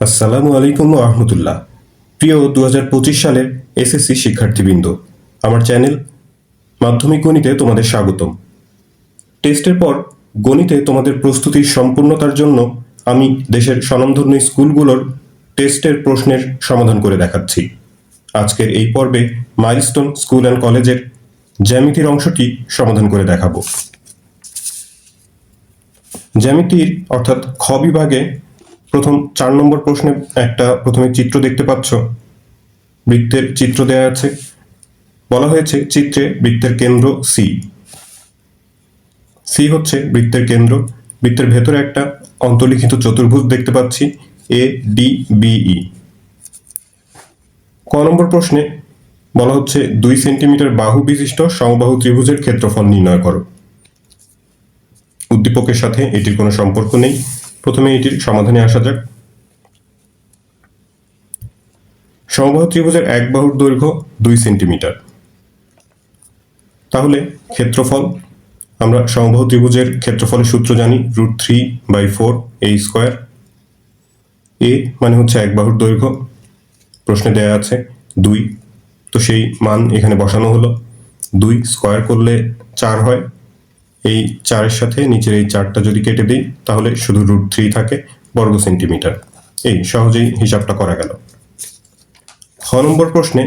আসসালামু আলাইকুম ওয়া রাহমাতুল্লাহ। প্রিয় 2025 সালের এসএসসি শিক্ষার্থীবৃন্দ, আমার চ্যানেল মাধ্যমিক গণিতে তোমাদের স্বাগতম। টেস্টের পর গণিতে তোমাদের প্রস্তুতির সম্পূর্ণতার জন্য আমি দেশের স্বনামধন্য স্কুলগুলোর টেস্টের প্রশ্নের সমাধান করে দেখাচ্ছি। আজকের এই পর্বে মাইলস্টোন স্কুল অ্যান্ড কলেজের জ্যামিতির অংশটি সমাধান করে দেখাবো। জ্যামিতির অর্থাৎ খ বিভাগে প্রথম 4 নম্বর প্রশ্নে প্রথমে চিত্র দেখতে পাচ্ছ। বৃত্তের চিত্র দেয়া আছে। বলা হয়েছে চিত্রে বৃত্তের কেন্দ্র সি। সি হচ্ছে বৃত্তের কেন্দ্র। বৃত্তের ভেতরে একটা অন্তর্লিখিত চতুর্ভুজ দেখতে পাচ্ছি, এ ডি বিই। ক নম্বর প্রশ্নে বলা হচ্ছে 2 সেন্টিমিটার বাহু বিশিষ্ট সমবাহু ত্রিভুজের ক্ষেত্রফল নির্ণয় করো। উদ্দীপকের সাথে এটির কোনো সম্পর্ক নেই। প্রথমে এটির সমাধানে আসা যাক। সমবাহু ত্রিভুজের এক বাহুর দৈর্ঘ্য 2 সেন্টিমিটার। তাহলে ক্ষেত্রফল, আমরা সমবাহু ত্রিভুজের ক্ষেত্রফলের সূত্র জানি, √3/4 a স্কয়ার। এ মানে হচ্ছে এক বাহুর দৈর্ঘ্য, প্রশ্নে দেয়া আছে 2, তো সেই মান এখানে বসানো হলো। 2 স্কয়ার করলে 4 হয়। এই 4-এর সাথে নিচের এই 4টা যদি কেটে দিই তাহলে শুধু √3 থাকে বর্গ সেন্টিমিটার। এই সহজেই হিসাবটা করা গেল। খ নম্বর প্রশ্নে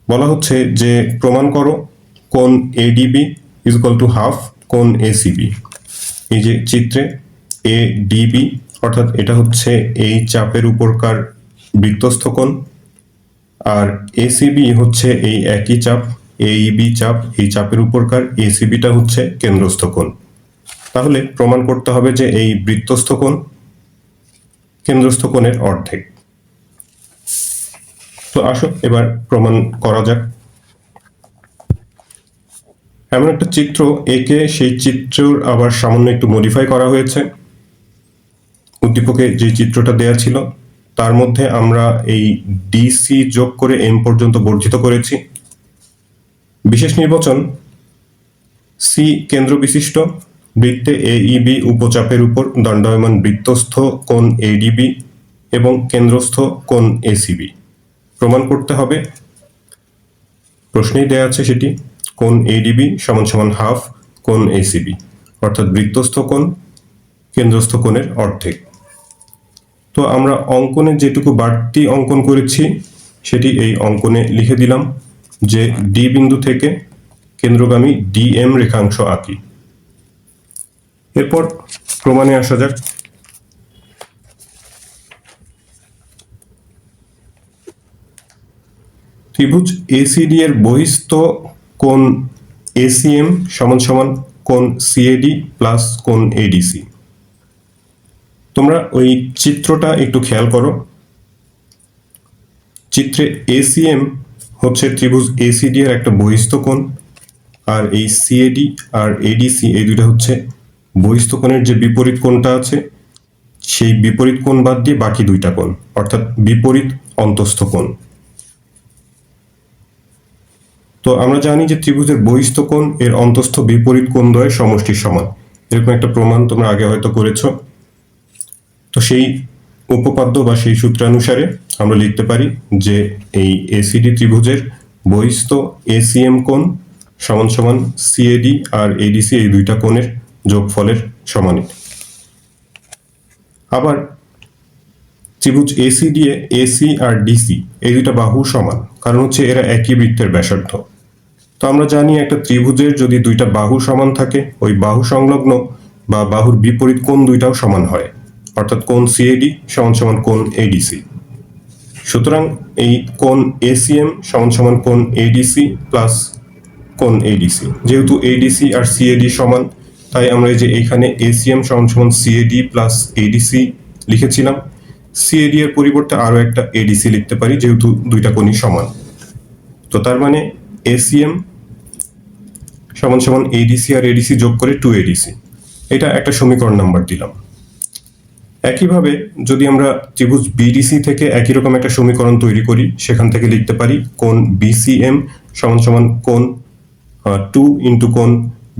বলা হচ্ছে যে প্রমাণ করো কোণ এডিবি = ½ কোণ এসিবি। এই যে চিত্রে এডিবি অর্থাৎ এটা হচ্ছে এই চাপের উপরকার বৃত্তস্থ কোণ, আর এসিবি হচ্ছে এই একই চাপ এইবি চাপ, এই চাপের উপরকার এসিবিটা হচ্ছে কেন্দ্রস্থ কোণ। তাহলে প্রমাণ করতে হবে যে এই বৃত্তস্থ কোণ কেন্দ্রস্থ কোণের অর্ধেক। তো আসো এবার প্রমাণ করা যাক। এমন একটা চিত্র এঁকে সেই চিত্রের আবার সামান্য একটু মডিফাই করা হয়েছে। উদ্দীপকে যে চিত্রটা দেয়া ছিল তার মধ্যে আমরা এই ডিসি যোগ করে এম পর্যন্ত বর্ধিত করেছি। বিশেষ নির্বাচন, সি কেন্দ্র বিশিষ্ট বৃত্তে এইবি উপচাপের উপর দণ্ডায়মান বৃত্তস্থ কোণ এডিবি এবং কেন্দ্রস্থ কোণ এসিবি। প্রমাণ করতে হবে, প্রশ্নেই দেয়া আছে সেটি, কোণ এডিবি = ½ কোণ এসিবি, অর্থাৎ বৃত্তস্থ কোণ কেন্দ্রস্থ কোণের অর্ধেক। তো আমরা অঙ্কনে যেটুকু বাড়তি অঙ্কন করেছি সেটি এই অঙ্কনে লিখে দিলাম যে ডি বিন্দু থেকে কেন্দ্রগামী ডিএম রেখাংশ আঁকি। এরপর প্রমাণে আসা যাক। ত্রিভুজ এসিডি এর বহিস্থ কোণ এসিএম = কোণ সিএডি প্লাস কোণ এডিসি। তোমরা ওই চিত্রটা একটু খেয়াল করো। চিত্রে এসিএম হচ্ছে ত্রিভুজ এসিডি এর একটা বহিস্থ কোণ, আর এই সিএডি আর এডিসি এই দুইটা হচ্ছে বহিস্থ কোণের যে বিপরীত কোণটা আছে সেই বিপরীত কোণ বাদ দিয়ে বাকি দুইটা কোণ, অর্থাৎ বিপরীত অন্তস্থ কোণ। তো আমরা জানি যে ত্রিভুজের বহিস্থ কোণ এর অন্তস্থ বিপরীত কোণ দ্বয়ের সমষ্টির সমান। এরকম একটা প্রমাণ তোমরা আগে হয়তো করেছো। তো সেই উপপাদ্য বা সেই সূত্রানুসারে আমরা লিখতে পারি যে এই এসিডি ত্রিভুজের বহিস্থ এসিএম কোণ = সিএডি আর এডিসি এই দুইটা কোণের যোগফলের সমানই। আবার ত্রিভুজ এসিডি এ এসি আর ডিসি এই দুইটা বাহু সমান, কারণ হচ্ছে এরা একই বৃত্তের ব্যাসার্ধ। তো আমরা জানি একটা ত্রিভুজের যদি দুইটা বাহু সমান থাকে ওই বাহু সংলগ্ন বা বাহুর বিপরীত কোণ দুইটাও সমান হয়, অর্থাৎ কোণ সিএডি = কোণ এডিসি। সুতরাং এই কোণ এসিএম = কোণ এডিসি প্লাস কোণ এডিসি। যেহেতু এডিসি আর সিএডি সমান, তাই আমরা এই যে এখানে এসিএম = সিএডি প্লাস এডিসি লিখেছিলাম। সিএডি এর পরিবর্তে আরো একটা এডিসি লিখতে পারি যেহেতু দুইটা কোণই সমান। তো তার মানে এসিএম = এডিসি আর এডিসি যোগ করে 2ADC। এটা একটা সমীকরণ নাম্বার দিলাম। একইভাবে যদি আমরা ত্রিভুজ বিডিসি থেকে একই রকম একটা সমীকরণ তৈরি করি, সেখান থেকে লিখতে পারি কোণ বিসিএম = কোণ 2 × কোণ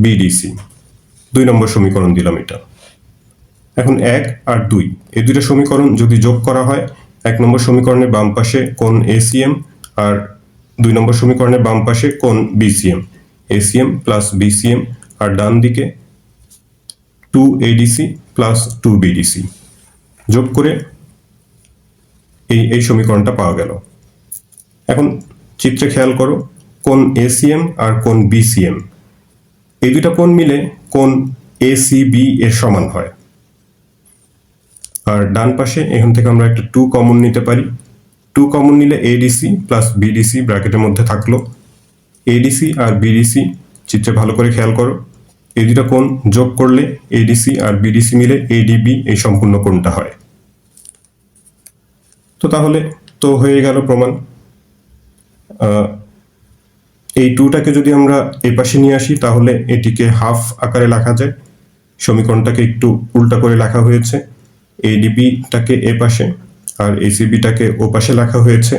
বিডিসি। 2 নম্বর সমীকরণ দিলাম এটা। এখন 1 আর 2 এই দুইটা সমীকরণ যদি যোগ করা হয়, 1 নম্বর সমীকরণের বাম পাশে কোণ এসিএম আর 2 নম্বর সমীকরণের বাম পাশে কোণ বিসিএম, এসিএম প্লাস বিসিএম, আর ডান দিকে 2ADC প্লাস 2BDC যোগ করে এই সমীকরণটা পাওয়া গেল। এখন চিত্রে খেয়াল করো, কোণ এসিএম আর কোণ বিসিএম এই দুইটা কোণ মিলে কোণ এসিবি এর সমান হয়। আর ডান পাশে এখান থেকে আমরা একটা 2 কমন নিতে পারি। 2 কমন নিলে এডিসি প্লাস বিডিসি ব্র্যাকেটের মধ্যে থাকলো। এডিসি আর বিডিসি চিত্রে ভালো করে খেয়াল করো, এই দুটা কোণ যোগ করলে এডিসি আর বিডিসি মিলে এডিবি এই সম্পূর্ণ কোণটা হয়। তো তাহলে তো হয়ে গেল প্রমাণ। এই 2টাকে যদি আমরা এ পাশে নিয়ে আসি তাহলে এটিকে হাফ আকারে লেখা যায়। সমীকরণটাকে একটু উল্টা করে লেখা হয়েছে, এডিবিটাকে এ পাশে আর এসিবিটাকে ও পাশে লেখা হয়েছে।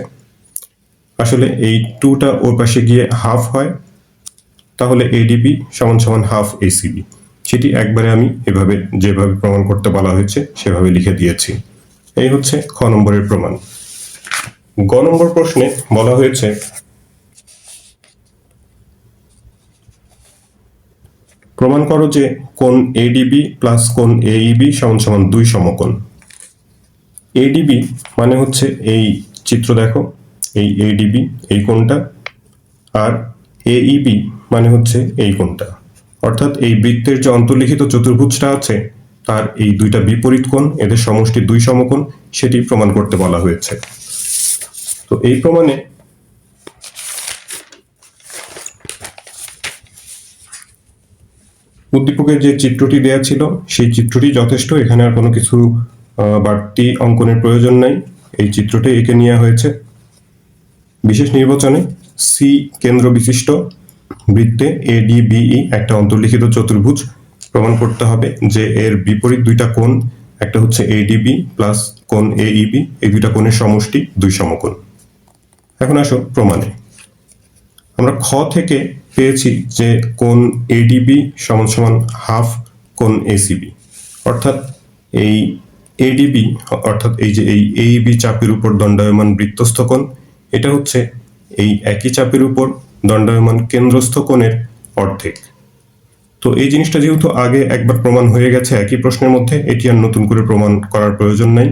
আসলে এই 2টা ওর পাশে গিয়ে হাফ হয়, তাহলে এডিবি সমান সমান হাফ এসিবি। সেটি একবারে আমি এভাবে যেভাবে প্রমাণ করতে বলা হয়েছে সেভাবে লিখে দিয়েছি। এই হচ্ছে খ নম্বরের প্রমাণ। গ নম্বর প্রশ্নে বলা হয়েছে প্রমাণ করো যে কোণ এডিবি প্লাস কোণ এইবি সমান সমান 2 সমকোণ। এডিবি মানে হচ্ছে এই চিত্র দেখো, এই এডিবি এই কোণটা, আর এইবি মানে হচ্ছে এই কোণটা। অর্থাৎ এই বৃত্তের যে অন্তর্লিখিত চতুর্ভুজটা আছে তার এই দুইটা বিপরীত কোণ, এদের সমষ্টি 2 সমকোণ, সেটি প্রমাণ করতে বলা হয়েছে। তো এই প্রমাণে উদ্দীপকের যে চিত্রটি দেয়া ছিল সেই চিত্রটি যথেষ্ট, এখানে আর কোনো কিছু বাড়তি অঙ্কনের প্রয়োজন নাই। এই চিত্রটি এঁকে নেওয়া হয়েছে। বিশেষ নির্বাচনে সি কেন্দ্র বিশিষ্ট বৃত্তে এডিবিই একটা অন্তর্লিখিত চতুর্ভুজ, প্রমাণ করতে হবে যে এর বিপরীত দুইটা কোণ, একটা হচ্ছে এডিবি প্লাস কোণ এইবি, এই দুইটা কোণের সমষ্টি 2 সমকোণ। এখন আসো প্রমাণে। আমরা খ থেকে পেয়েছি যে কোণ এডিবি সমান সমান হাফ কোণ এসিবি, অর্থাৎ এই এডিবি অর্থাৎ এই যে এই এইবি চাপের উপর দণ্ডায়মান বৃত্তস্থ কোণ, এটা হচ্ছে এই একই চাপের উপর দণ্ডায়মান কেন্দ্রস্থ কোণের অর্ধেক। তো এই জিনিসটা যেহেতু আগে একবার প্রমাণ হয়ে গেছে একই প্রশ্নের মধ্যে, এটি আর নতুন করে প্রমাণ করার প্রয়োজন নাই।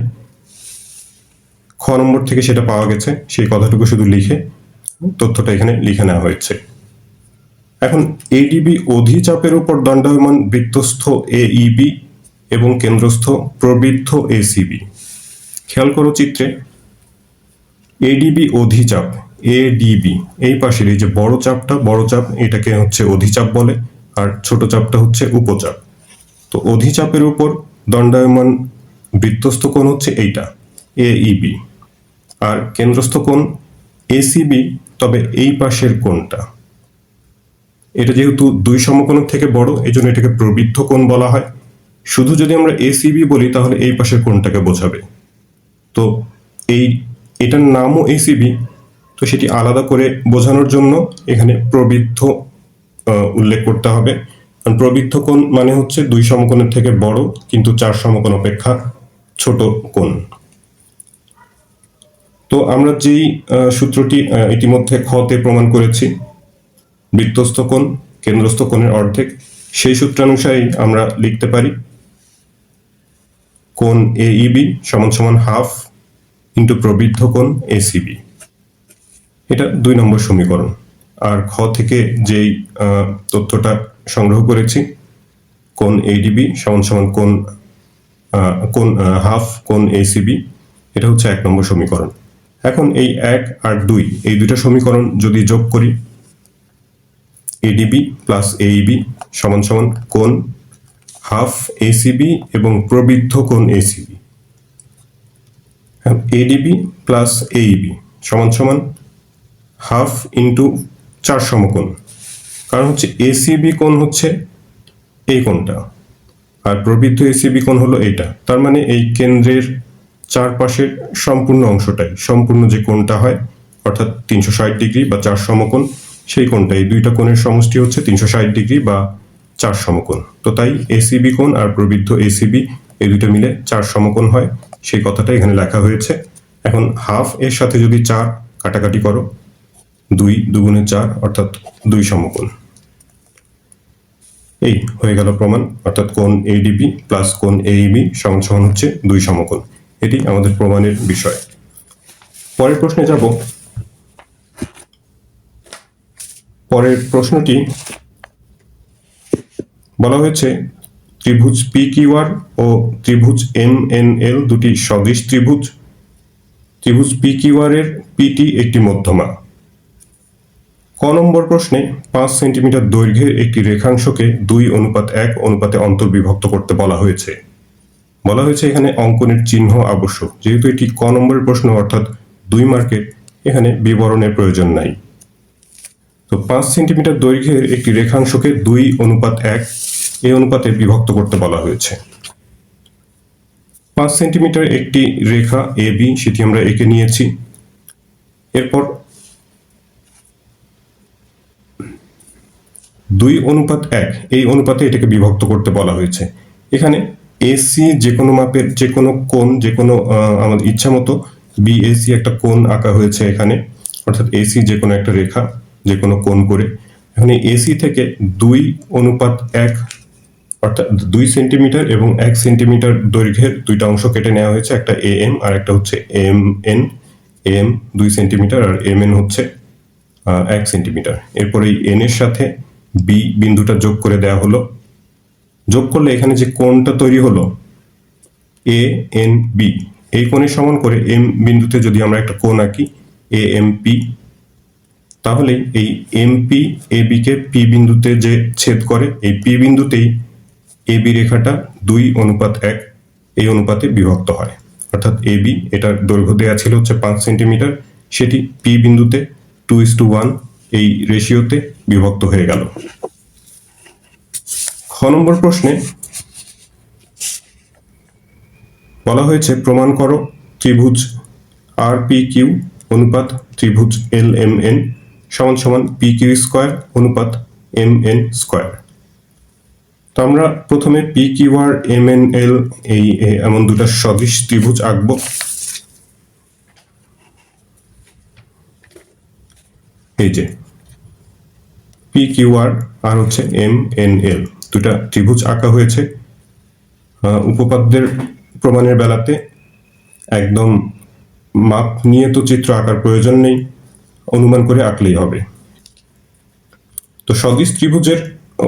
খ নম্বর থেকে সেটা পাওয়া গেছে, সেই কথাটুকু শুধু লিখে তথ্যটা এখানে লিখে নেওয়া হয়েছে। এখন এডিবি অধিচাপের উপর দণ্ডায়মান বৃত্তস্থ এইবি এবং কেন্দ্রস্থ প্রবৃদ্ধ এসিবি। খেয়াল করো চিত্রে, এডিবি অধিচাপ, এডিবি এই পাশের এই যে বড় চাপ এটাকে হচ্ছে অধিচাপ বলে, আর ছোট চাপটা হচ্ছে উপচাপ। তো অধিচাপের উপর দণ্ডায়মান বৃত্তস্থ কোণ হচ্ছে এইটা এইবি, আর কেন্দ্রস্থ কোণ এসিবি, তবে এই পাশের কোণটা এটা যেহেতু 2 সমকোণের থেকে বড়, এই জন্য এটাকে প্রবৃদ্ধ কোণ বলা হয়। শুধু যদি আমরা এসিবি বলি তাহলে এই পাশের কোণটাকে বোঝাবে। তো এটার নামও এসিবি, তো সেটি আলাদা করে বোঝানোর জন্য এখানে প্রবৃদ্ধ উল্লেখ করতে হবে। কারণ প্রবৃদ্ধ কোণ মানে হচ্ছে 2 সমকোণের থেকে বড় কিন্তু 4 সমকোণ অপেক্ষা ছোট কোণ। তো আমরা যেই সূত্রটি ইতিমধ্যে খতে প্রমাণ করেছি, বৃত্তস্থ কোণ কেন্দ্রস্থ কোণের অর্ধেক, সেই সূত্রানুসারেই আমরা লিখতে পারি কোণ এইবি সমান সমান হাফ ইন্টু প্রবৃদ্ধ কোণ এসিবি। এটা 2 নম্বর সমীকরণ। আর খ থেকে যেই তথ্যটা সংগ্রহ করেছি, কোণ এডিবি সমান সমান কোণ হাফ কোণ এসিবি, এটা হচ্ছে 1 নম্বর সমীকরণ। এখন এই 1 আর 2 এই দুটো সমীকরণ যদি যোগ করি, এডিবি প্লাস এইবি সমান সমান কোণ হাফ এসিবি এবং প্রবৃদ্ধ কোণ এসিবি। এডিবি প্লাস এইবি সমান সমান হাফ ইন্টু 4 সমকোণ, কারণ হচ্ছে এসিবি কোণ হচ্ছে এই কোণটা আর প্রবৃদ্ধ এসিবি কোণ হলো এইটা। তার মানে এই কেন্দ্রের চারপাশের সম্পূর্ণ অংশটাই, সম্পূর্ণ যে কোণটা হয় অর্থাৎ 360 ডিগ্রি বা 4 সমকোণ, সেই কোণটা, এই দুইটা কোণের সমষ্টি হচ্ছে 360 ডিগ্রি বা 4 সমকোণ। তো তাই এসিবি কোণ আর প্রবৃদ্ধ এসিবি এই দুটো মিলে 4 সমকোণ হয়, সেই কথাটা এখানে লেখা হয়েছে। এখন হাফ এর সাথে যদি 4 কাটাকাটি করো, 2 2 4 অর্থাৎ 2 সমকোণ। এই হয়ে গেল প্রমাণ, অর্থাৎ কোণ এডিবি প্লাস কোণ এইবি সমান সমান হচ্ছে 2 সমকোণ। এটি আমাদের প্রমাণের বিষয়। পরের প্রশ্নে যাব। পরের প্রশ্নটি বলা হয়েছে ত্রিভুজ পি কিউ আর ও ত্রিভুজ এম এন এল দুটি সদৃশ ত্রিভুজ। ত্রিভুজ পি কিউ আর এর পিটি একটি মধ্যমা। ক নম্বর প্রশ্নে 5 সেন্টিমিটার দৈর্ঘ্যের একটি রেখাংশকে 2:1 অনুপাতে অন্তর্বিভক্ত করতে বলা হয়েছে। বলা হয়েছে এখানে অঙ্কনের চিহ্ন আবশ্যক। যেহেতু এটি ক নম্বরের প্রশ্ন অর্থাৎ 2 মার্কের, এখানে বিবরণের প্রয়োজন নাই। তো 5 সেন্টিমিটার দৈর্ঘ্যের একটি রেখাংশকে 2:1 এই অনুপাতে বিভক্ত করতে বলা হয়েছে। 5 সেন্টিমিটার একটি রেখা এ বি, সেটি আমরা এঁকে নিয়েছি। এরপর 2:1 এই অনুপাতে এটাকে বিভক্ত করতে বলা হয়েছে। এখানে এসি যে কোনো মাপের যে কোনো কোণ, যে কোনো আমাদের ইচ্ছা মতো বিএসি একটা কোণ আঁকা হয়েছে এখানে, অর্থাৎ এসি যে কোনো একটা রেখা যে কোনো কোণ করে এখানে এসি থেকে 2:1 অর্থাৎ 2 সেন্টিমিটার এবং 1 সেন্টিমিটার দৈর্ঘ্যের দুইটা অংশ কেটে নেওয়া হয়েছে, একটা এএম আর একটা হচ্ছে এম এন। এম 2 সেন্টিমিটার আর এম এন হচ্ছে 1 সেন্টিমিটার। এরপর এই এন এর সাথে বি বিন্দুটা যোগ করে দেওয়া হলো। যোগ করলে এখানে যে কোণটা তৈরি হলো এ এন বি, এই কোণের সমান করে এম বিন্দুতে যদি আমরা একটা কোণ আঁকি এ এম পি, তাহলে এই MP A B K P বিন্দুতে যে ছেদ করে এই পি বিন্দুতেই এ বি রেখাটা 2:1 এই অনুপাতে বিভক্ত হয়। অর্থাৎ এ বি, এটার দৈর্ঘ্য দেওয়া ছিল হচ্ছে 5 সেন্টিমিটার, সেটি পি বিন্দুতে 2:1 এই রেশিওতে বিভক্ত হয়ে গেল। খ নম্বর প্রশ্নে বলা হয়েছে প্রমাণ করো ত্রিভুজ আর পি কিউ অনুপাত ত্রিভুজ এল এম এন সমান সমান পি কিউ স্কোয়ার অনুপাত এম এন স্কোয়ার। তো আমরা প্রথমে পি কিউ আর এম এন এল এই এমন দুটা সদৃশ ত্রিভুজ আঁকবো। এই যে পি কিউ আর আর হচ্ছে এম এন এল দুটা ত্রিভুজ আঁকা হয়েছে। উপপাদ্যের প্রমাণের বেলাতে একদম মাপ নিয়ে তো চিত্র আঁকার প্রয়োজন নেই, অনুমান করে আঁকলেই হবে। তো সদৃশ ত্রিভুজের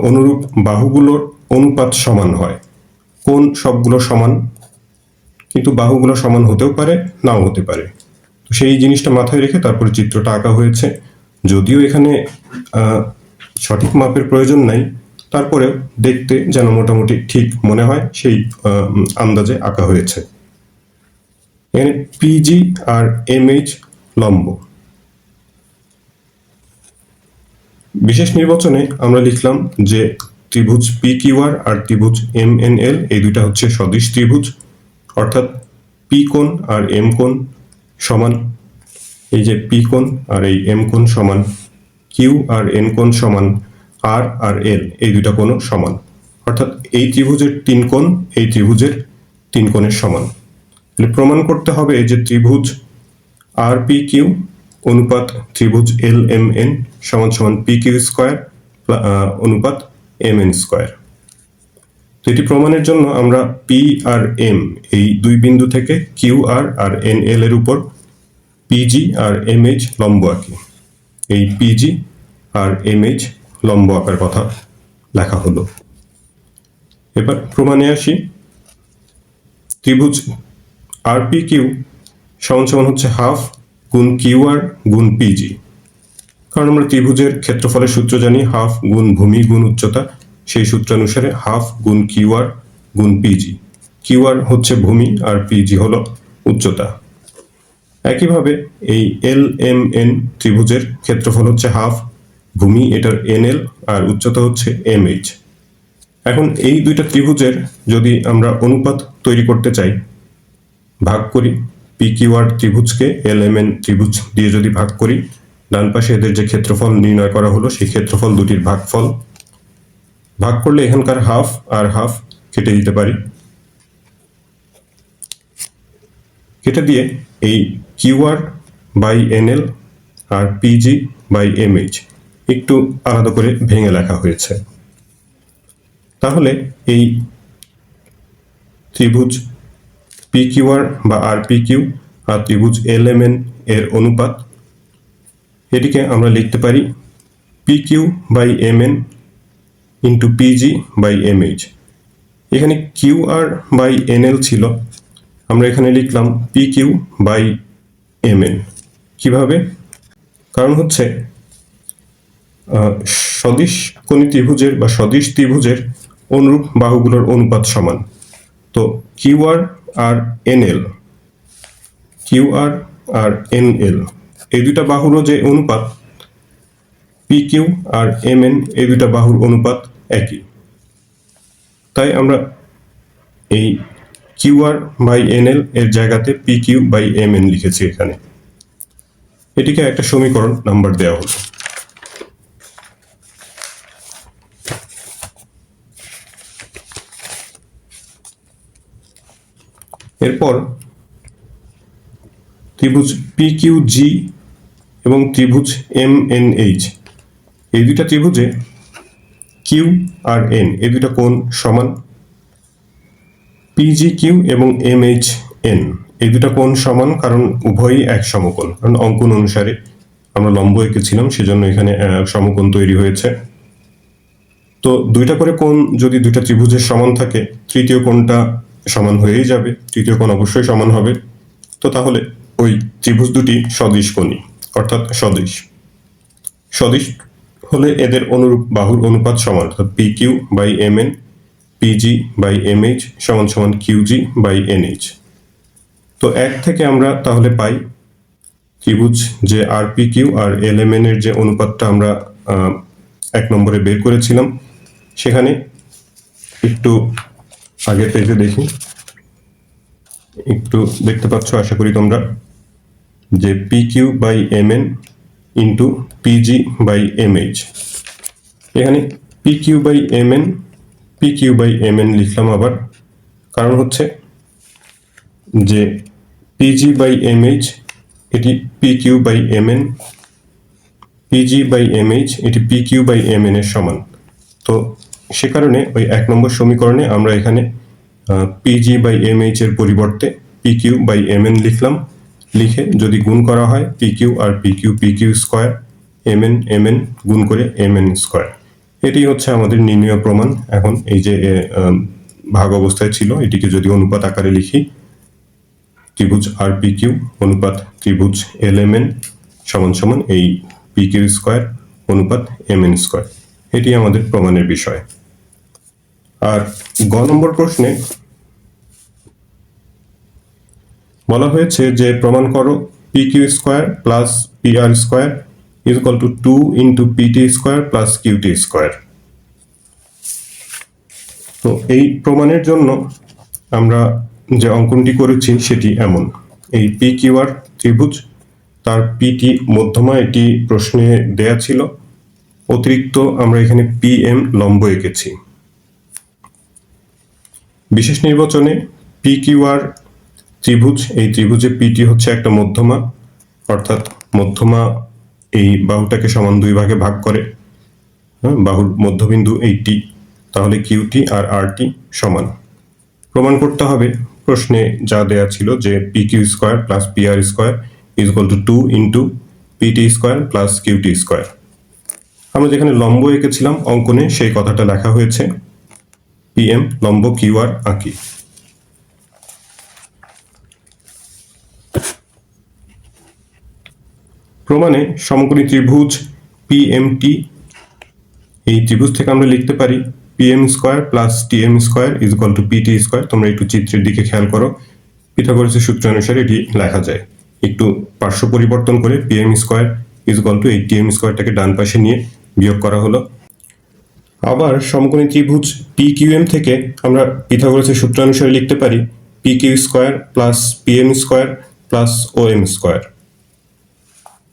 অনুরূপ বাহুগুলোর অনুপাত সমান হয়। কোণ সবগুলো সমান, কিন্তু বাহুগুলো সমান হতেও পারে নাও হতে পারে। তো সেই জিনিসটা মাথায় রেখে তারপরে চিত্রটা আঁকা হয়েছে। যদিও এখানে সঠিক মাপের প্রয়োজন নাই, তারপরেও দেখতে যেন মোটামুটি ঠিক মনে হয় সেই আন্দাজে আঁকা হয়েছে। এখানে পিজি আর এমএইচ লম্ব। বিশেষ নির্বাচনে আমরা লিখলাম যে ত্রিভুজ পি কিউ আর আর ত্রিভুজ এম এন এল এই দুইটা হচ্ছে সদৃশ ত্রিভুজ, অর্থাৎ পি কোণ আর এম কোণ সমান। এই যে পি কোণ আর এই এম কোণ সমান, কিউ আর এন কোণ সমান, আর আর এল এই দুইটা কোণ সমান, অর্থাৎ এই ত্রিভুজের 3 কোণ এই ত্রিভুজের 3 কোণের সমান। প্রমাণ করতে হবে যে ত্রিভুজ আর পি কিউ অনুপাত ত্রিভুজ এল এম এন সমান সমান পি কিউ স্কোয়ার অনুপাত এম এন স্কোয়ার। তো এটি প্রমাণের জন্য আমরা পি আর এম এই দুই বিন্দু থেকে কিউ আর আর এন এল এর উপর পিজি আর এম এইচ লম্ব আঁকি। এই পিজি আর এম এইচ লম্ব আঁকার কথা লেখা হলো। এবার প্রমাণে আসি। ত্রিভুজ আর পি কিউ সমান সমান হচ্ছে হাফ গুণ কিউ আর গুণ পিজি, কারণ আমরা ত্রিভুজের ক্ষেত্রফলের সূত্র জানি, হাফ গুণ ভূমি গুণ উচ্চতা। সেই সূত্রানুসারে হাফ গুণ কিউ আর গুণ পিজি। কিউ আর হচ্ছে ভূমি আর পিজি হলো উচ্চতা। একইভাবে এই এল এম এন ত্রিভুজের ক্ষেত্রফল হচ্ছে হাফ, ভূমি এটার এন এল আর উচ্চতা হচ্ছে এম এইচ। এখন এই দুইটা ত্রিভুজের যদি আমরা অনুপাত তৈরি করতে চাই, ভাগ করি। পি কিউ আর ত্রিভুজকে এল এম এন ত্রিভুজ দিয়ে যদি ভাগ করি, ডান পাশে এদের যে ক্ষেত্রফল নির্ণয় করা হলো সেই ক্ষেত্রফল দুটির ভাগফল। ভাগ করলে এখানকার হাফ আর হাফ কেটে দিতে পারি। এটা দিয়ে এই কিউআর বাই এনএল আর পিজি বাই এমএইচ একটু আলাদা করে ভেঙে লেখা হয়েছে। তাহলে এই ত্রিভুজ পিকিউআর বা আরপিকিউ আর ত্রিভুজ এলএমএন এর অনুপাত, এটিকে আমরা লিখতে পারি PQ by MN into PG by MH. এখানে কিউআর বাই এনএল ছিল, আমরা এখানে লিখলাম পিকিউ বাই এমএন। কিভাবে? কারণ হচ্ছে সদিশ কোণী ত্রিভুজের বা সদিশ ত্রিভুজের অনুরূপ বাহুগুলোর অনুপাত সমান। তো কিউআর আর এনএল, কিউআর আর এনএল এই দুইটা বাহুরও যে অনুপাত, পিকিউ আর এমএন এই দুইটা বাহুর অনুপাত একই। তাই আমরা এই কিউআর বাই এনএল এর জায়গাতে পিকিউ বাই এমএন লিখেছি এখানে। এটিকে একটা সমীকরণ নাম্বার দেওয়া হলো। এরপর ত্রিভুজ পিকিউজি এবং ত্রিভুজ এমএনএইচ এই দুইটা ত্রিভুজে কিউ আর এন এই দুইটা কোণ সমান। পিজি কিউ এবং এমএইচ এন এই দুটা কোণ সমান, কারণ উভয়ই এক সমকোণ। কারণ অঙ্কন অনুসারে আমরা লম্ব এঁকেছিলাম, সেজন্য এখানে সমকোণ তৈরি হয়েছে। তো দুইটা করে কোণ যদি দুইটা ত্রিভুজের সমান থাকে, তৃতীয় কোণটা সমান হয়েই যাবে, তৃতীয় কোণ অবশ্যই সমান হবে। তো তাহলে ওই ত্রিভুজ দুটি সদিশ কোণী, অর্থাৎ সদিশ। সদিশ হলে এদের অনুরূপ বাহুর অনুপাত সমান, অর্থাৎ P Q by M N PG by MH সমান সমান কিউজি বাই এনএইচ। তো এক থেকে আমরা তাহলে পাই ত্রিভুজ যে আরপি কিউ আর এলএমএন এর যে অনুপাতটা আমরা 1 নম্বরে বের করেছিলাম, সেখানে একটু আগের পেজে দেখি, একটু দেখতে পাচ্ছ আশা করি তোমরা, যে P Q by M N into PG by MH. এখানে P Q by M N P Q by M N লিখলাম আবার, কারণ হচ্ছে যে পিজি বাই এমএইচ এটি P Q by M N, PG by MH এটি P Q by M N এর সমান। তো সে কারণে ওই 1 নম্বর সমীকরণে আমরা এখানে পিজি বাই এমএইচ এর পরিবর্তে P Q by M N লিখলাম। লিখে যদি গুণ করা হয় পি কিউ আর P Q square, M N গুণ করে এম এন স্কোয়ার, এটি হচ্ছে আমাদের নির্ণয় প্রমাণ। এখন এই যে ভাগ অবস্থায় ছিল, এটিকে যদি অনুপাত আকারে লিখি, ত্রিভুজ আর পি কিউ অনুপাত ত্রিভুজ এল এম এন সমান সমান এই পি কিউ স্কোয়ার অনুপাত এম এন স্কোয়ার, এটি আমাদের প্রমাণের বিষয়। আর গ নম্বর প্রশ্নে বলা হয়েছে যে প্রমাণ করো P Q square plus P R square is equal to 2 into PT square plus QT square. তো এই প্রমাণের জন্য আমরা যে অঙ্কনটি করেছি সেটি এমন, এই পি কিউ আর ত্রিভুজ, তার পিটি মধ্যমা এটি প্রশ্নে দেয়া ছিল, অতিরিক্ত আমরা এখানে পি এম লম্ব এঁকেছি। বিশেষ নির্বাচনে পি কিউ আর ত্রিভুজ, এই ত্রিভুজে পিটি হচ্ছে একটা মধ্যমা, অর্থাৎ মধ্যমা এই বাহুটাকে সমান 2 ভাগে ভাগ করে, বাহুর মধ্যবিন্দু এইটি, তাহলে কিউটি আর আরটি সমান। প্রমাণ করতে হবে প্রশ্নে যা দেয়া ছিল যে P Q square plus P R square is equal to 2 into PT square plus QT square. আমরা যেখানে লম্ব এঁকেছিলাম অঙ্কনে সেই কথাটা লেখা হয়েছে, পি এম লম্ব কিউ আর আঁকি। প্রমাণে সমকোণী ত্রিভুজ পিএমটি, এই ত্রিভুজ থেকে আমরা লিখতে পারি PM square plus TM square is equal to PT square. তোমরা একটু চিত্রের দিকে খেয়াল করো, পিথাগোরাসের সূত্র অনুসারে এটি লেখা যায়। একটু পার্শ্ব পরিবর্তন করে PM square is equal two এই টিএম স্কোয়ারটাকে ডান পাশে নিয়ে বিয়োগ করা হলো। আবার সমকোণী ত্রিভুজ পিকিউএম থেকে আমরা পিথাগোরাসের সূত্র অনুসারে লিখতে পারি P Q square plus PM square plus OM square.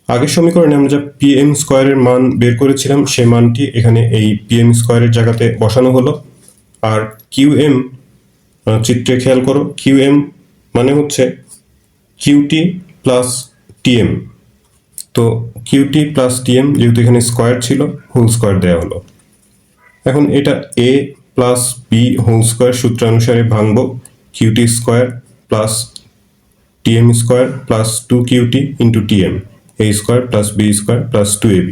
আগের সমীকরণে আমরা যা পিএম স্কোয়ারের মান বের করেছিলাম সেই মানটি এখানে এই পিএম স্কোয়ারের জায়গাতে বসানো হলো। আর কিউএম চিত্রে খেয়াল করো, কিউএম মানে হচ্ছে কিউটি প্লাস টিএম। তো কিউটি প্লাস টিএম যেহেতু এখানে স্কোয়ার ছিল, হোল স্কোয়ার দেওয়া হলো। এখন এটা A plus B whole square সূত্রানুসারে ভাঙবো, QT square plus TM square plus 2 QT into TM, A square plus B square plus 2ab।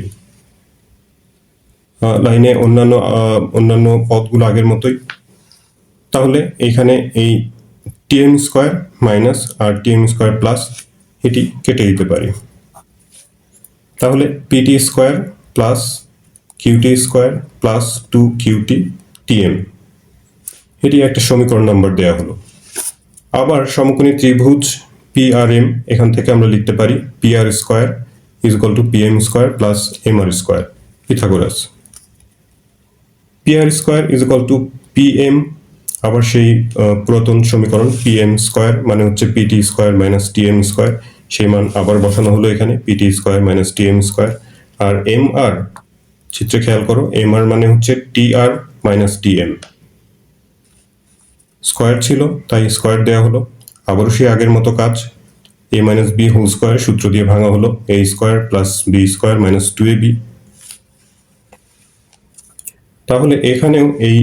লাইনে অন্যান্য পদগুলো আগের মতোই। তাহলে এখানে এই টিএম স্কোয়ার মাইনাস আর টিএম স্কোয়ার প্লাস এটি কেটে দিতে পারি। তাহলে PT square plus QT square plus 2 QT TM, এটি একটা সমীকরণ নাম্বার দেওয়া হলো। আবার সমকোণী ত্রিভুজ পি আর এম, এখান থেকে আমরা লিখতে পারি P R square is equal to PM square plus M R square, Pythagoras. P R square is equal to PM, আবার সেই পুরাতন সমীকরণ পিএম স্কোয়ার মানে হচ্ছে PT square minus TM square, সেই মান আবার বসানো হলো এখানে, PT square minus TM square. আর এম আর, চিত্রে খেয়াল করো, এম আর মানে হচ্ছে T R minus TM, square ছিল তাই স্কোয়ার দেওয়া হলো। আবারও সেই আগের মতো কাজ, A minus B whole square সূত্র দিয়ে ভাঙা হলো, A square plus B square minus 2ab। তাহলে এখানেও এই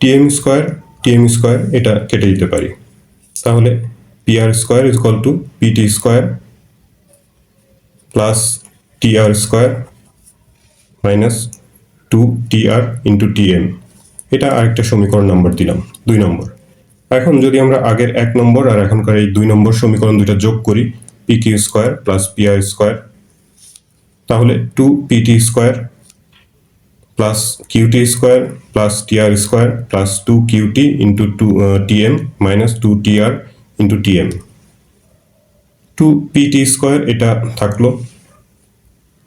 টিএম স্কোয়ার এটা কেটে দিতে পারি। তাহলে P R square is equal to PT square plus T R square minus 2 TR into TM, এটা আরেকটা সমীকরণ নাম্বার দিলাম, 2 নম্বর। এখন যদি আমরা আগের 1 নম্বর আর এখনকার এই 2 নম্বর সমীকরণ দুটো যোগ করি, P Q square plus P R square, তাহলে 2 PT square plus QT square plus TR square plus 2 QT into TM minus 2 TR into TM. 2 PT square এটা থাকলো,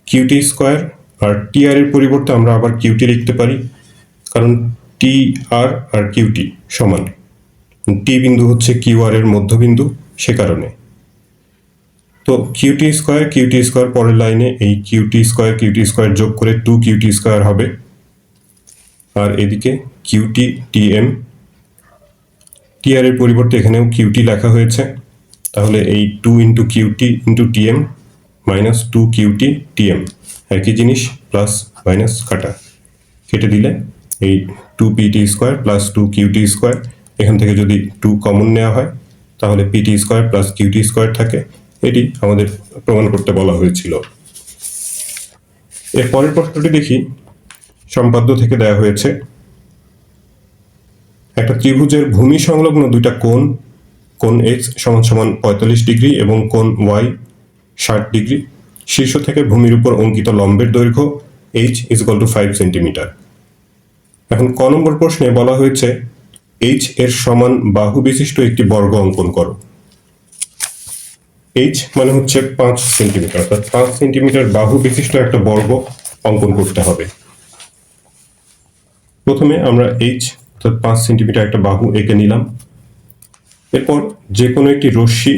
কিউটি স্কোয়ার আর টিআর এর পরিবর্তে আমরা আবার কিউটি লিখতে পারি, কারণ টি আর কিউটি সমান। টি বিন্দু হচ্ছে কিউ আর এর মধ্যবিন্দু, সে কারণে। তো কিউটি স্কোয়ার পরের লাইনে এই কিউটি স্কোয়ার যোগ করে 2 কিউটি স্কোয়ার হবে, আর এদিকে কিউটি টিএম, টিআর এর পরিবর্তে এখানেও কিউটি লেখা হয়েছে, তাহলে এই 2 into QT into TM minus 2 QT TM, একই জিনিস, প্লাস মাইনাস কাটা, কেটে দিলে এই 2 PT square plus 2 QT square, এখান থেকে যদি 2 কমন নেওয়া হয় তাহলে PT square plus QT square থাকে, এটি আমাদের প্রমাণ করতে বলা হয়েছিল। এর পরের প্রশ্নটি দেখি, সম্পাদ্য থেকে দেয়া হয়েছে একটা ত্রিভুজের ভূমি সংলগ্ন দুইটা কোণ এক্স সমান সমান 45 ডিগ্রি এবং কোণ ওয়াই 60 ডিগ্রি, শীর্ষ থেকে ভূমির উপর অঙ্কিত লম্বের দৈর্ঘ্য H is equal two 5 centimetre. এখন ক নম্বর প্রশ্নে বলা হয়েছে এইচ এর সমান বাহু বিশিষ্ট একটি বর্গ অঙ্কন করো। এইচ মানে হচ্ছে 5 সেন্টিমিটার, অর্থাৎ 5 সেন্টিমিটার বাহু বিশিষ্ট একটা বর্গ অঙ্কন করতে হবে। প্রথমে আমরা এইচ অর্থাৎ 5 সেন্টিমিটার একটা বাহু এঁকে নিলাম। এরপর যে কোনো একটি রশ্মি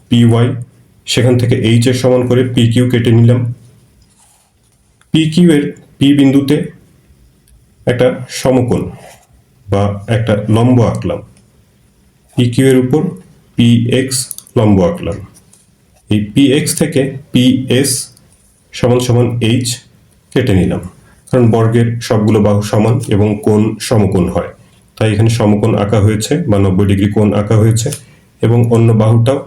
পি ওয়াই, সেখান থেকে এইচ এর সমান করে পি কিউ কেটে নিলাম। পি কিউ এর পি বিন্দুতে একটা সমকোণ বা একটা লম্ব আঁকলাম, পি কিউ এর উপর পি এক্স লম্ব আঁকলাম। এই পি এক্স থেকে পি এস সমান সমান এইচ কেটে নিলাম, কারণ বর্গের সবগুলো বাহু সমান এবং কোণ সমকোণ হয়, তাই এখানে সমকোণ আঁকা হয়েছে বা 90 ডিগ্রি কোণ আঁকা হয়েছে, এবং অন্য বাহুটাও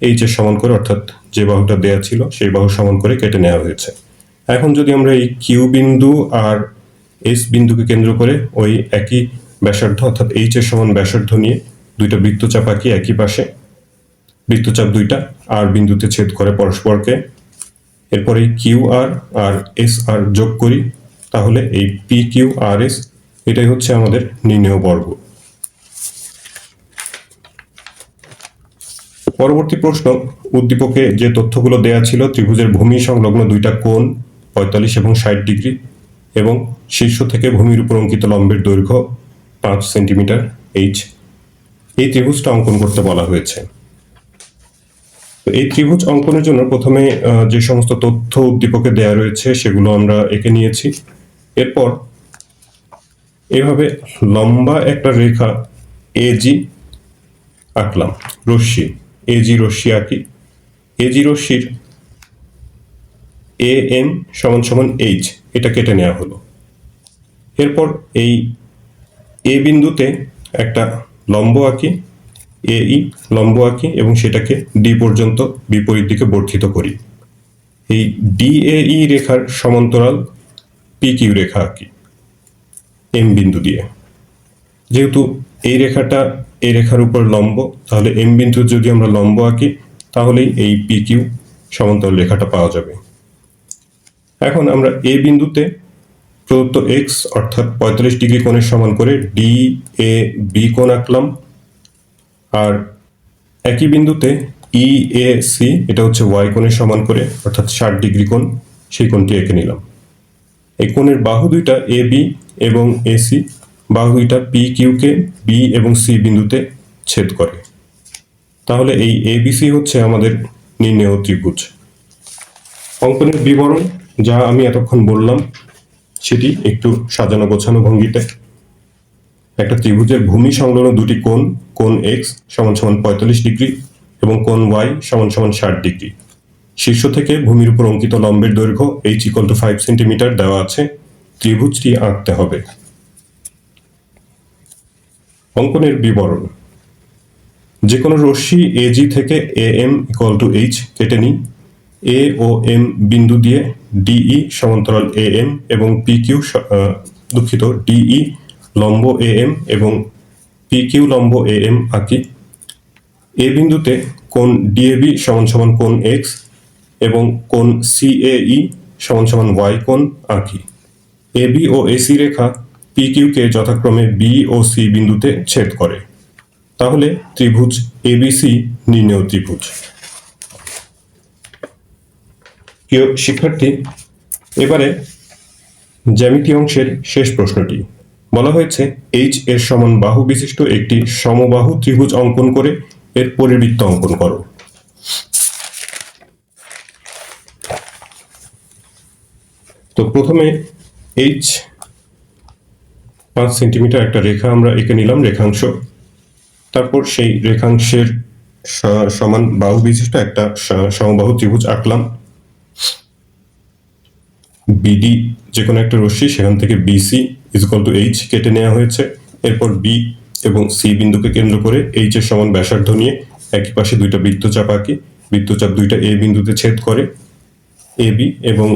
এইচ এর সমান করে, অর্থাৎ যে বাহুটা দেয়া ছিল সেই বাহু সমান করে কেটে নেওয়া হয়েছে। এখন যদি আমরা এই কিউ বিন্দু আর এস বিন্দুকে কেন্দ্র করে ওই একই ব্যাসার্ধ অর্থাৎ এইচ এর সমান ব্যাসার্ধ নিয়ে দুইটা বৃত্তচাপ আঁকি একই পাশে, বৃত্তচাপ দুইটা আর বিন্দুতে ছেদ করে পরস্পরকে, এরপরে কিউ আর এস আর যোগ করি, তাহলে এই পি কিউ আর এস এটাই হচ্ছে আমাদের নির্ণেয় বর্গ। পরবর্তী প্রশ্ন, উদ্দীপকে যে তথ্যগুলো দেয়া ছিল ত্রিভুজের ভূমি সংলগ্ন দুইটা কোণ 45 এবং 60 ডিগ্রি এবং শীর্ষ থেকে ভূমির উপর অঙ্কিত লম্বের দৈর্ঘ্য 5 সেন্টিমিটার এইচ, এই ত্রিভুজটা অঙ্কন করতে বলা হয়েছে। তো এই ত্রিভুজ অঙ্কনের জন্য প্রথমে যে সমস্ত তথ্য উদ্দীপকে দেয়া রয়েছে সেগুলো আমরা এঁকে নিয়েছি। এরপর এভাবে লম্বা একটা রেখা এজি আঁকলাম, রশ্মি এজি রশ্মি আঁকি। এজি রশ্মির এ এম সমান সমান এইচ, এটা কেটে নেওয়া হলো। এরপর এই এ বিন্দুতে একটা লম্ব আঁকি, এই লম্ব আঁকি এবং সেটাকে ডি পর্যন্ত বিপরীত দিকে বর্ধিত করি। এই ডিএই রেখার সমান্তরাল পি কিউ রেখা আঁকি এম বিন্দু দিয়ে। যেহেতু এই রেখাটা এই রেখার উপর লম্ব, তাহলে এম বিন্দু যদি আমরা লম্ব আঁকি তাহলেই এই পি কিউ সমান্তরাল রেখাটা পাওয়া যাবে। এখন আমরা এ বিন্দুতে প্রদত্ত এক্স অর্থাৎ 45 ডিগ্রি কোণের সমান করে ডি এ বি কোণ আঁকলাম। আর একই বিন্দুতে ই এ সি, এটা হচ্ছে ওয়াই কোণের সমান করে অর্থাৎ 60 ডিগ্রি কোণ, সেই কোণটি এঁকে নিলাম। এই কোণের বাহু দুইটা এ বি এবং এ সি, বাহু দুইটা পি কিউকে বি এবং সি বিন্দুতে ছেদ করে। তাহলে এই এ বি সি হচ্ছে আমাদের নির্ণেয় ত্রিভুজ। অঙ্কনের বিবরণ যা আমি এতক্ষণ বললাম সেটি একটু সাজানো গোছানো ভঙ্গিতে। একটা ত্রিভুজের ভূমি সংলগ্ন দুটি কোণ, কোণ এক্স সমান সমান 45 ডিগ্রি এবং কোণ ওয়াই সমান সমান 60 ডিগ্রি। শীর্ষ থেকে ভূমির উপর অঙ্কিত লম্বের দৈর্ঘ্য h = 5 সেন্টিমিটার দেওয়া আছে। ত্রিভুজটি আঁকতে হবে। অঙ্কনের বিবরণ: যে কোনো রশ্মি এজি থেকে এ এম = h কেটে নিই। এ ও এম বিন্দু দিয়ে ডিই সমান্তরাল এ এম এবং পি কিউ ডিই লম্ব এ এম এবং পি কিউ লম্ব এ এম আঁকি। এ বিন্দুতে কোণ ডিএবি সমান সমান কোণ এক্স এবং কোণ সিএই সমান সমান ওয়াই কোণ আঁকি। এবি ও এসি রেখা পি কিউকে যথাক্রমে বি ও সি বিন্দুতে ছেদ করে। তাহলে ত্রিভুজ এবিসি নির্ণেয় ত্রিভুজ। প্রিয় শিক্ষার্থী, এবারে জ্যামিতি অংশের শেষ প্রশ্নটি। বলা হয়েছে এইচ এর সমান বাহু বিশিষ্ট একটি সমবাহু ত্রিভুজ অঙ্কন করে এর পরিবৃত্ত অঙ্কন করো। তো প্রথমে এইচ 5 সেন্টিমিটার একটা রেখা আমরা এঁকে নিলাম, রেখাংশ। তারপর সেই রেখাংশের সমান বাহু বিশিষ্ট একটা সমবাহু ত্রিভুজ আঁকলাম। বিডি যে কোনো একটা রশ্মি, সেখান থেকে বিসি = এইচ কেটে নেওয়া হয়েছে। এরপর বি এবং সি বিন্দুকে কেন্দ্র করে এইচ এর সমান ব্যাসার্ধ নিয়ে একই পাশে দুইটা বৃত্তচাপ আঁকি। বৃত্তচাপ দুইটা এ বিন্দুতে ছেদ করে। এ বি এবং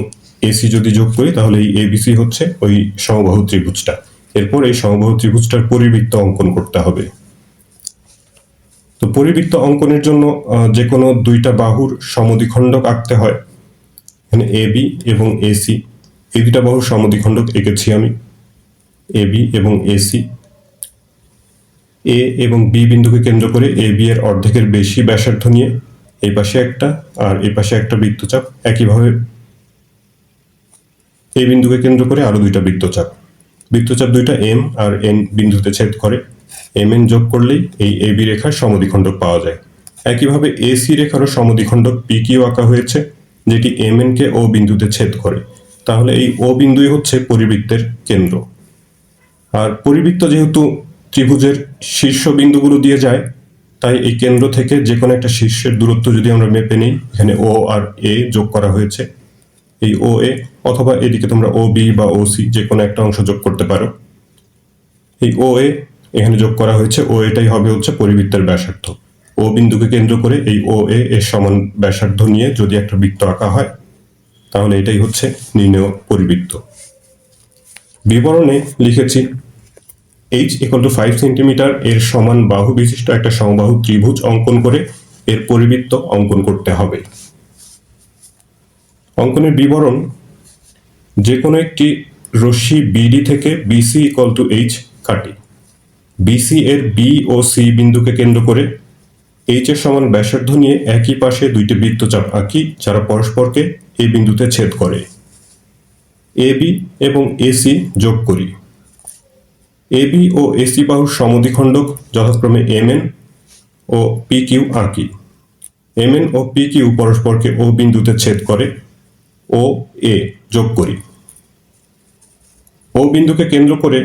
এসি যদি যোগ করি তাহলে এই এবিসি হচ্ছে ওই সমবাহু ত্রিভুজটা। এরপর এই সমবাহু ত্রিভুজটার পরিবৃত্ত অঙ্কন করতে হবে। তো পরিবৃত্ত অঙ্কনের জন্য যে কোনো দুইটা বাহুর সমদ্বিখণ্ডক আঁকতে হয়। এখানে এ বি এবং এসি, এই দুইটা বাহুর সমদ্বিখণ্ডক এঁকেছি আমি, এ বি এবং এসি। এ এবং বি বিন্দুকে কেন্দ্র করে এ বি এর অর্ধেকের বেশি ব্যাসার্ধ নিয়ে এই পাশে একটা আর এই পাশে একটা বৃত্তচাপ, একইভাবে এই বিন্দুকে কেন্দ্র করে আরো দুইটা বৃত্তচাপ। বৃত্তচাপ দুইটা এম আর এন বিন্দুতে ছেদ করে। এম এন যোগ করলেই এই এ বি রেখার সমদ্বিখণ্ডক পাওয়া যায়। একইভাবে এসি রেখারও সমদ্বিখণ্ডক পি কিউ আঁকা হয়েছে, যেটি এম এন কে ও বিন্দুতে ছেদ করে। তাহলে এই ও বিন্দুই হচ্ছে পরিবৃত্তের কেন্দ্র। আর পরিবৃত্ত যেহেতু ত্রিভুজের শীর্ষ বিন্দুগুলো দিয়ে যায়, তাই এই কেন্দ্র থেকে যে কোনো একটা শীর্ষের দূরত্ব যদি আমরা মেপে নিই, এখানে ও আর এ যোগ করা হয়েছে। এই ও এ অথবা এদিকে তোমরা ও বি বা ও সি যে কোনো একটা অংশ যোগ করতে পারো। এই ও এ এখানে যোগ করা হয়েছে, ও এটাই হবে হচ্ছে পরিবৃত্তের ব্যাসার্ধ। ও বিন্দুকে কেন্দ্র করে এই ও এ এর সমান ব্যাসার্ধ নিয়ে যদি একটা বৃত্ত আঁকা হয় তাহলে এটাই হচ্ছে নির্ণেয় পরিবৃত্ত। বিবরণে লিখেছি h = 5 সেন্টিমিটার এর সমান বাহু বিশিষ্ট একটা সমবাহু ত্রিভুজ অঙ্কন করে এর পরিবৃত্ত অঙ্কন করতে হবে। অঙ্কনের বিবরণ: যে কোনো একটি রশ্মি বিডি থেকে বিসি = h কাটি। বিসি এর বি ও সি বিন্দুকে কেন্দ্র করে এইচ এর সমান ব্যাসার্ধ নিয়ে একই পাশে দুইটি বৃত্তচাপ আঁকি, যারা পরস্পরকে এই বিন্দুতে ছেদ করে। এ বি এবং এসি যোগ করি। এ বি ও এসি বাহুর সমদ্বিখণ্ডক যথাক্রমে এম এন ও পি কিউ আঁকি। এম এন ও পি কিউ পরস্পরকে ও বিন্দুতে ছেদ করে। ও এ যোগ করি। ও বিন্দুকে কেন্দ্র করে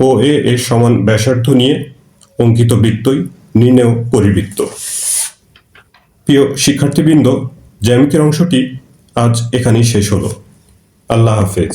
ও এ এর সমান ব্যাসার্ধ নিয়ে অঙ্কিত বৃত্তই নির্ণেয় পরিবৃত্ত। প্রিয় শিক্ষার্থীবৃন্দ, জ্যামিতির অংশটি আজ এখানেই শেষ হলো। আল্লাহ হাফেজ।